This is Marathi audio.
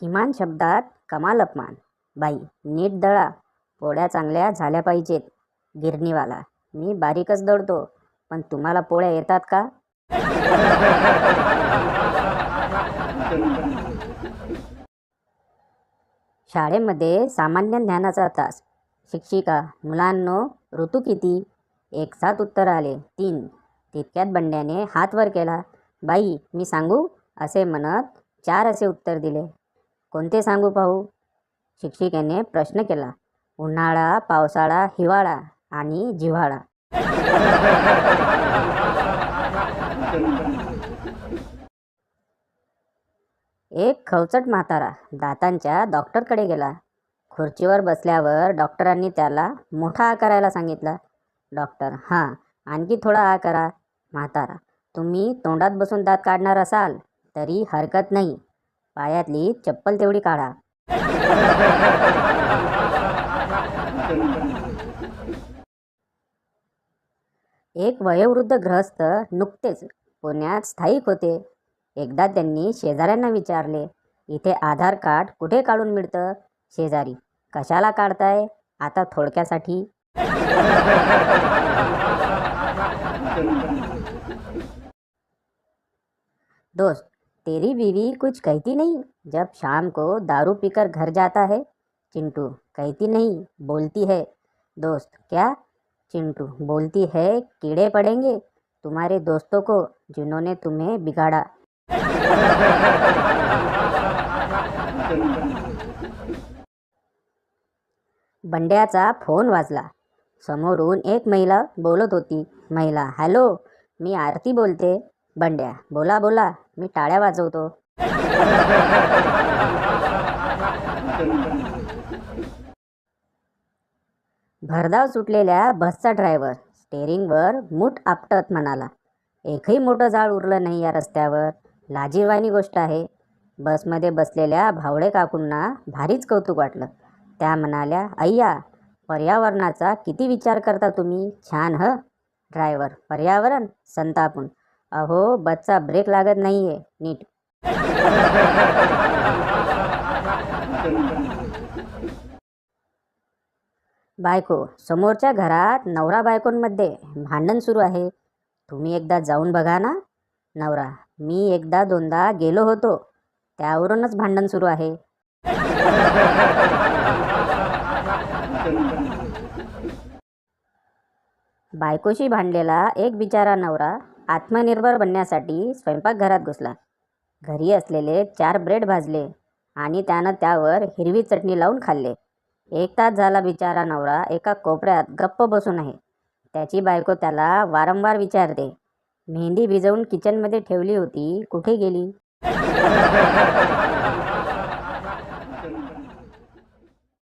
किमान शब्दात कमाल अपमान. बाई, नीट दळा. पोळ्या चांगल्या झाल्या पाहिजेत. गिरणीवाला, मी बारीकच दळतो, पण तुम्हाला पोळ्या येतात का? शाळेमध्ये सामान्य ज्ञानाचा तास. शिक्षिका, मुलांनो, ऋतू किती? एक साथ उत्तर आले, 3. तितक्यात बंड्याने हात वर केला. बाई, मी सांगू? असे म्हणत 4 असे उत्तर दिले. कोणते सांगू पाहू? शिक्षिकेने प्रश्न केला. उन्हाळा, पावसाळा, हिवाळा आणि जिव्हाळा. एक खवचट म्हातारा दातांच्या डॉक्टरकडे गेला. खुर्चीवर बसल्यावर डॉक्टरांनी त्याला मोठा आ करायला सांगितला. डॉक्टर, हां, आणखी थोडा आ करा. म्हातारा, तुम्ही तोंडात बसून दात काढणार असाल तरी हरकत नाही. पायातली चप्पल तेवढी काढा. एक वयोवृद्ध गृहस्थ नुकतेच पुण्यात स्थायिक होते. एकदा त्यांनी शेजाऱ्यांना विचारले, इथे आधार कार्ड कुठे काढून मिळतं? शेजारी, कशाला काढताय? आता थोडक्यासाठी. दोस्त, तेरी बीवी कुछ कहती नहीं जब शाम को दारू पीकर घर जाता है? चिंटू, कहती नहीं, बोलती है. दोस्त, क्या? चिंटू, बोलती है कीड़े पड़ेंगे तुम्हारे दोस्तों को जिन्होंने तुम्हें बिगाड़ा. बंड्याचा फोन वाजला. समोरून एक महिला बोलत होती. महिला, हॅलो, मी आरती बोलते. बंड्या, बोला बोला, मी टाळ्या वाजवतो. भरधाव सुटलेल्या बसचा ड्रायव्हर स्टेअरिंगवर मूठ आपटत म्हणाला, एकही मोठं झाड उरलं नाही या रस्त्यावर. लाजिरवाणी गोष्ट आहे. बसमध्ये बसलेल्या भावडे काकूंना भारीच कौतुक वाटलं. त्या म्हणाल्या, अय्या, पर्यावरणाचा किती विचार करता तुम्ही. छान ह. ड्रायव्हर, पर्यावरण? संतापून, अहो, बसचा ब्रेक लागत नाहीये नीट. बायको, समोरच्या घरात नवरा बायकोंमध्ये भांडण सुरू आहे. तुम्ही एकदा जाऊन बघा ना. नवरा, मी एकदा दोनदा गेलो होतो, त्यावरूनच भांडण सुरू आहे. बायकोशी भांडलेला एक बिचारा नवरा आत्मनिर्भर बनण्यासाठी स्वयंपाकघरात घुसला. घरी असलेले 4 ब्रेड भाजले आणि त्यानं त्यावर हिरवी चटणी लावून खाल्ले. 1 तास झाला बिचारा नवरा एका कोपऱ्यात गप्प बसून आहे. त्याची बायको त्याला वारंवार विचारते, मेहंदी भिजवून किचनमध्ये ठेवली होती, कुठे गेली?